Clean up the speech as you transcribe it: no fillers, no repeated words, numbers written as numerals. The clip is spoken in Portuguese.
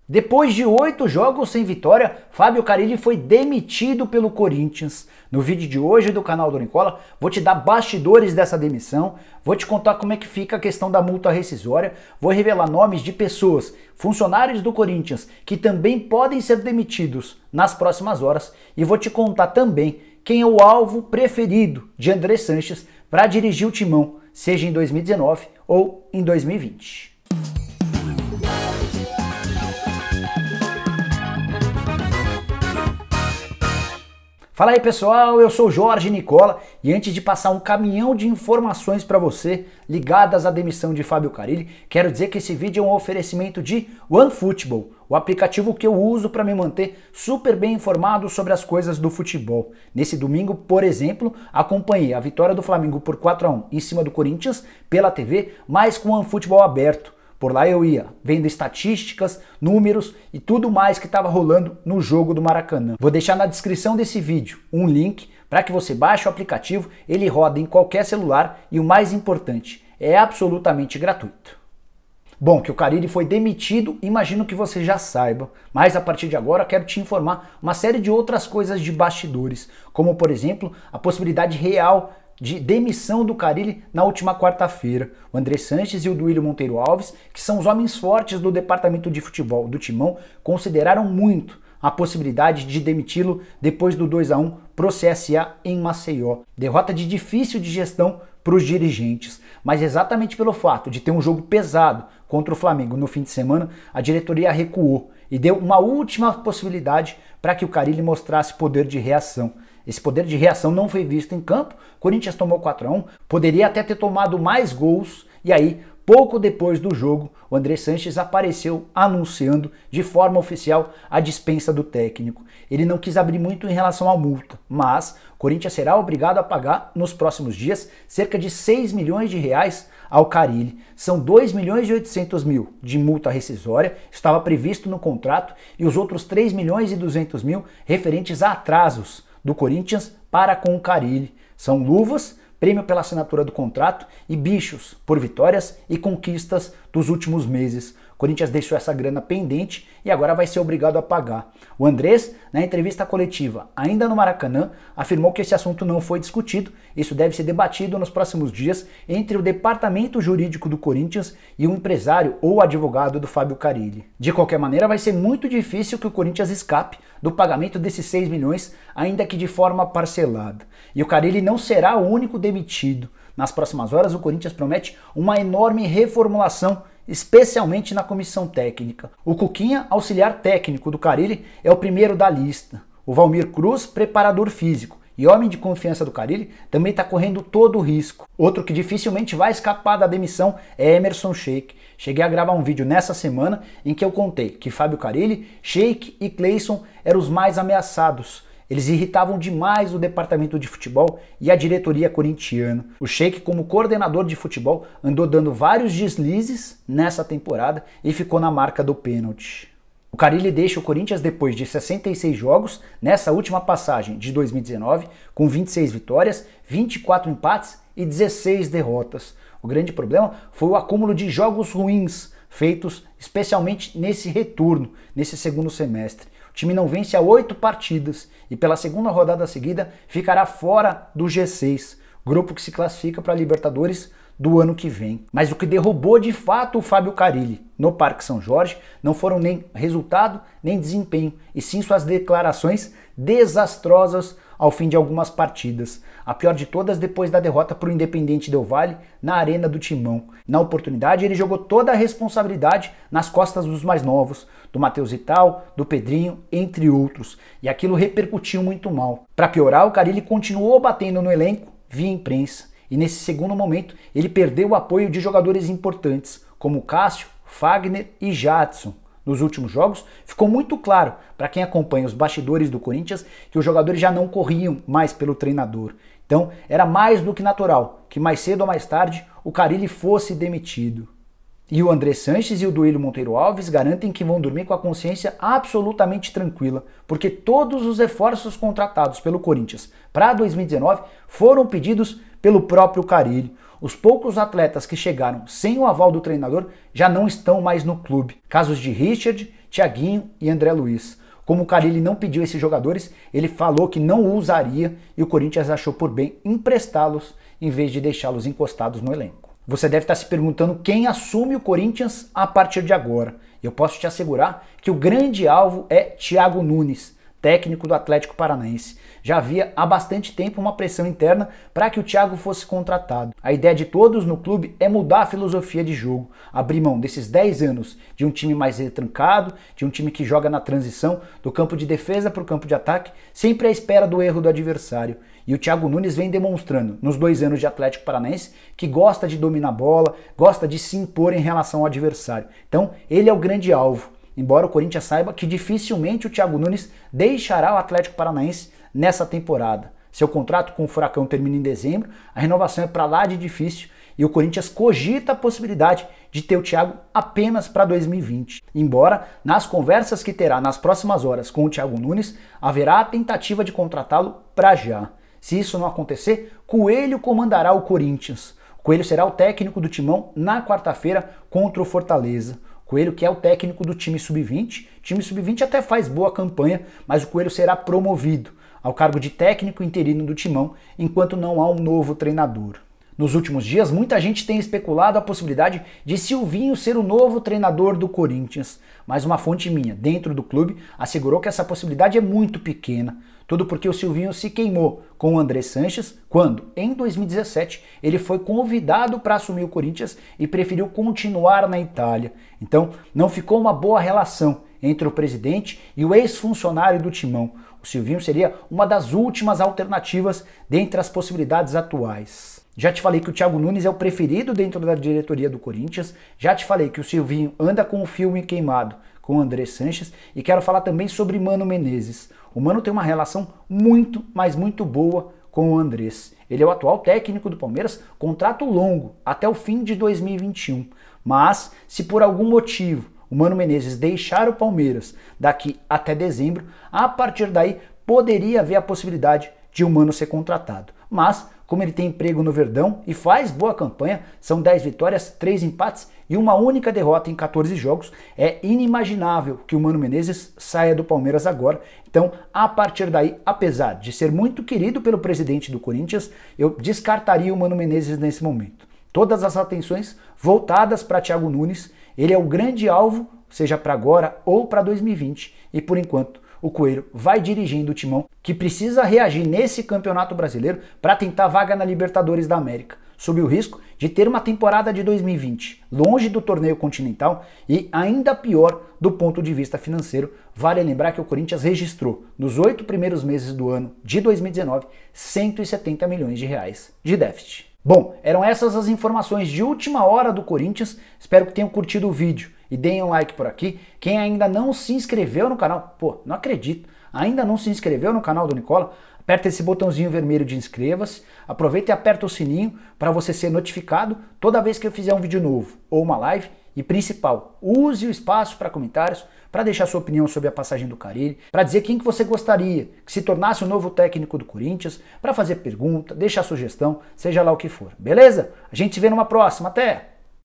Depois de 8 jogos sem vitória, Fábio Carille foi demitido pelo Corinthians. No vídeo de hoje do canal do Nicola, vou te dar bastidores dessa demissão, vou te contar como é que fica a questão da multa rescisória, vou revelar nomes de pessoas, funcionários do Corinthians, que também podem ser demitidos nas próximas horas, e vou te contar também quem é o alvo preferido de André Sanches para dirigir o Timão, seja em 2019 ou em 2020. Fala aí pessoal, eu sou Jorge Nicola e antes de passar um caminhão de informações para você ligadas à demissão de Fábio Carille, quero dizer que esse vídeo é um oferecimento de OneFootball, o aplicativo que eu uso para me manter super bem informado sobre as coisas do futebol. Nesse domingo, por exemplo, acompanhei a vitória do Flamengo por 4-1 em cima do Corinthians pela TV, mas com o OneFootball aberto. Por lá eu ia vendo estatísticas, números e tudo mais que estava rolando no jogo do Maracanã. Vou deixar na descrição desse vídeo um link para que você baixe o aplicativo, ele roda em qualquer celular e o mais importante, é absolutamente gratuito. Bom, que o Carille foi demitido, imagino que você já saiba, mas a partir de agora quero te informar uma série de outras coisas de bastidores, como por exemplo a possibilidade real de demissão do Carille na última quarta-feira. O André Sanches e o Duílio Monteiro Alves, que são os homens fortes do departamento de futebol do Timão, consideraram muito a possibilidade de demiti-lo depois do 2-1 pro CSA em Maceió. Derrota de difícil de gestão para os dirigentes, mas exatamente pelo fato de ter um jogo pesado contra o Flamengo no fim de semana, a diretoria recuou e deu uma última possibilidade para que o Carille mostrasse poder de reação. Esse poder de reação não foi visto em campo, o Corinthians tomou 4-1, poderia até ter tomado mais gols, e aí, pouco depois do jogo, o André Sanches apareceu anunciando de forma oficial a dispensa do técnico. Ele não quis abrir muito em relação à multa, mas o Corinthians será obrigado a pagar nos próximos dias cerca de 6 milhões de reais ao Carille. São 2 milhões e 800 mil de multa rescisória, estava previsto no contrato, e os outros 3 milhões e 200 mil referentes a atrasos do Corinthians para com o Carille. São luvas, prêmio pela assinatura do contrato e bichos por vitórias e conquistas dos últimos meses. O Corinthians deixou essa grana pendente e agora vai ser obrigado a pagar. O Andrés, na entrevista coletiva, ainda no Maracanã, afirmou que esse assunto não foi discutido. Isso deve ser debatido nos próximos dias entre o departamento jurídico do Corinthians e o empresário ou advogado do Fábio Carille. De qualquer maneira, vai ser muito difícil que o Corinthians escape do pagamento desses 6 milhões, ainda que de forma parcelada. E o Carille não será o único demitido. Nas próximas horas, o Corinthians promete uma enorme reformulação, especialmente na comissão técnica. O Cuquinha, auxiliar técnico do Carille, é o primeiro da lista. O Valmir Cruz, preparador físico e homem de confiança do Carille, também está correndo todo o risco. Outro que dificilmente vai escapar da demissão é Emerson Sheik. Cheguei a gravar um vídeo nessa semana em que eu contei que Fábio Carille, Sheik e Cleison eram os mais ameaçados. Eles irritavam demais o departamento de futebol e a diretoria corintiana. O Sheik, como coordenador de futebol, andou dando vários deslizes nessa temporada e ficou na marca do pênalti. O Carille deixa o Corinthians depois de 66 jogos, nessa última passagem de 2019, com 26 vitórias, 24 empates e 16 derrotas. O grande problema foi o acúmulo de jogos ruins, feitos especialmente nesse retorno, nesse segundo semestre. O time não vence há 8 partidas e pela segunda rodada seguida ficará fora do G6, grupo que se classifica para a Libertadores do ano que vem. Mas o que derrubou de fato o Fábio Carille no Parque São Jorge não foram nem resultado nem desempenho, e sim suas declarações desastrosas ao fim de algumas partidas. A pior de todas depois da derrota para o Independente Del Valle na Arena do Timão. Na oportunidade ele jogou toda a responsabilidade nas costas dos mais novos, do Matheus Vital, do Pedrinho, entre outros, e aquilo repercutiu muito mal. Para piorar, o Carille continuou batendo no elenco via imprensa, e nesse segundo momento ele perdeu o apoio de jogadores importantes, como Cássio, Fagner e Jadson. Nos últimos jogos, ficou muito claro para quem acompanha os bastidores do Corinthians que os jogadores já não corriam mais pelo treinador. Então, era mais do que natural que mais cedo ou mais tarde o Carille fosse demitido. E o André Sanches e o Duílio Monteiro Alves garantem que vão dormir com a consciência absolutamente tranquila, porque todos os reforços contratados pelo Corinthians para 2019 foram pedidos pelo próprio Carille. Os poucos atletas que chegaram sem o aval do treinador já não estão mais no clube. Casos de Richard, Thiaguinho e André Luiz. Como o Carille não pediu esses jogadores, ele falou que não o usaria e o Corinthians achou por bem emprestá-los em vez de deixá-los encostados no elenco. Você deve estar se perguntando quem assume o Corinthians a partir de agora. Eu posso te assegurar que o grande alvo é Thiago Nunes, técnico do Atlético Paranaense. Já havia há bastante tempo uma pressão interna para que o Thiago fosse contratado. A ideia de todos no clube é mudar a filosofia de jogo, abrir mão desses 10 anos de um time mais retrancado, de um time que joga na transição do campo de defesa para o campo de ataque, sempre à espera do erro do adversário. E o Thiago Nunes vem demonstrando, nos 2 anos de Atlético Paranaense, que gosta de dominar a bola, gosta de se impor em relação ao adversário. Então, ele é o grande alvo. Embora o Corinthians saiba que dificilmente o Thiago Nunes deixará o Atlético Paranaense nessa temporada. Seu contrato com o Furacão termina em dezembro, a renovação é para lá de difícil e o Corinthians cogita a possibilidade de ter o Thiago apenas para 2020. Embora, nas conversas que terá nas próximas horas com o Thiago Nunes, haverá a tentativa de contratá-lo para já. Se isso não acontecer, Coelho comandará o Corinthians. Coelho será o técnico do Timão na quarta-feira contra o Fortaleza. Coelho que é o técnico do time sub-20, o time sub-20 até faz boa campanha, mas o Coelho será promovido ao cargo de técnico interino do Timão, enquanto não há um novo treinador. Nos últimos dias, muita gente tem especulado a possibilidade de Silvinho ser o novo treinador do Corinthians, mas uma fonte minha dentro do clube assegurou que essa possibilidade é muito pequena. Tudo porque o Silvinho se queimou com o André Sanches quando, em 2017, ele foi convidado para assumir o Corinthians e preferiu continuar na Itália. Então, não ficou uma boa relação entre o presidente e o ex-funcionário do Timão. O Silvinho seria uma das últimas alternativas dentre as possibilidades atuais. Já te falei que o Thiago Nunes é o preferido dentro da diretoria do Corinthians, já te falei que o Silvinho anda com o filme queimado com o André Sanches e quero falar também sobre Mano Menezes. O Mano tem uma relação muito, mas muito boa com o Andrés. Ele é o atual técnico do Palmeiras, contrato longo, até o fim de 2021. Mas, se por algum motivo o Mano Menezes deixar o Palmeiras daqui até dezembro, a partir daí poderia haver a possibilidade de o Mano ser contratado. Mas, como ele tem emprego no Verdão e faz boa campanha, são 10 vitórias, 3 empates e uma única derrota em 14 jogos, é inimaginável que o Mano Menezes saia do Palmeiras agora. Então, a partir daí, apesar de ser muito querido pelo presidente do Corinthians, eu descartaria o Mano Menezes nesse momento. Todas as atenções voltadas para Thiago Nunes, ele é o grande alvo, seja para agora ou para 2020, e por enquanto o Coelho vai dirigindo o Timão, que precisa reagir nesse Campeonato Brasileiro para tentar vaga na Libertadores da América, sob o risco de ter uma temporada de 2020 longe do torneio continental e ainda pior do ponto de vista financeiro. Vale lembrar que o Corinthians registrou, nos 8 primeiros meses do ano de 2019, 170 milhões de reais de déficit. Bom, eram essas as informações de última hora do Corinthians, espero que tenham curtido o vídeo e deem um like por aqui. Quem ainda não se inscreveu no canal, pô, não acredito, ainda não se inscreveu no canal do Nicola, aperta esse botãozinho vermelho de inscreva-se, aproveita e aperta o sininho para você ser notificado toda vez que eu fizer um vídeo novo ou uma live. E principal, use o espaço para comentários, para deixar sua opinião sobre a passagem do Carille, para dizer quem que você gostaria que se tornasse o novo técnico do Corinthians, para fazer pergunta, deixar sugestão, seja lá o que for, beleza? A gente se vê numa próxima, até!